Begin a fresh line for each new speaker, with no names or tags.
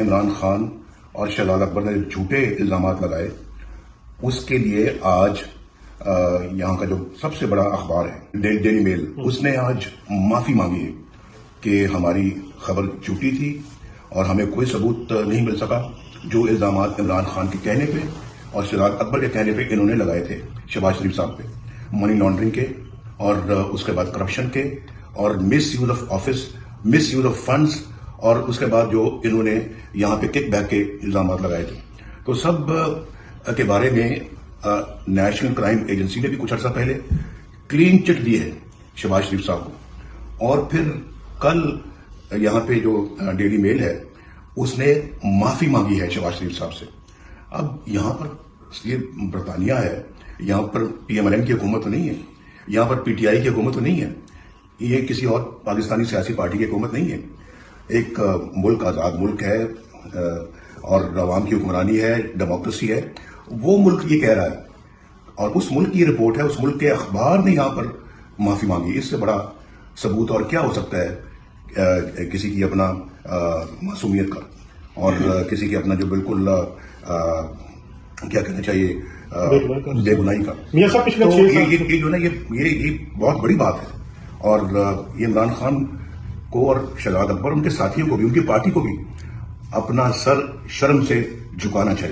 عمران خان اور شہزاد اکبر نے جھوٹے الزامات لگائے، اس کے لیے آج یہاں کا جو سب سے بڑا اخبار ہے ڈیلی میل، اس نے آج معافی مانگی ہے کہ ہماری خبر جھوٹی تھی اور ہمیں کوئی ثبوت نہیں مل سکا۔ جو الزامات عمران خان کے کہنے پہ اور شہزاد اکبر کے کہنے پہ انہوں نے لگائے تھے شہباز شریف صاحب پہ، منی لانڈرنگ کے اور اس کے بعد کرپشن کے اور misuse of office, misuse of funds, اور اس کے بعد جو انہوں نے یہاں پہ کک بیک کے الزامات لگائے تھے، تو سب کے بارے میں نیشنل کرائم ایجنسی نے بھی کچھ عرصہ پہلے کلین چٹ دی ہے شہباز شریف صاحب کو، اور پھر کل یہاں پہ جو ڈیلی میل ہے اس نے معافی مانگی ہے شہباز شریف صاحب سے۔ اب یہاں پر یہ برطانیہ ہے، یہاں پر PMLN کی حکومت تو نہیں ہے، یہاں پر PTI کی حکومت تو نہیں ہے، یہ کسی اور پاکستانی سیاسی پارٹی کی حکومت نہیں ہے، ایک ملک آزاد ملک ہے اور عوام کی حکمرانی ہے، ڈیموکریسی ہے، وہ ملک یہ کہہ رہا ہے اور اس ملک کی رپورٹ ہے، اس ملک کے اخبار نے یہاں پر معافی مانگی۔ اس سے بڑا ثبوت اور کیا ہو سکتا ہے کسی کی اپنا معصومیت کا اور کسی کی اپنا جو بالکل کیا کہنا چاہیے بے گناہی کا۔ تو یہ جو نا یہ بہت بڑی بات ہے، اور یہ عمران خان کو اور شہزاد اکبر ان کے ساتھیوں کو بھی، ان کی پارٹی کو بھی اپنا سر شرم سے جھکانا چاہیے۔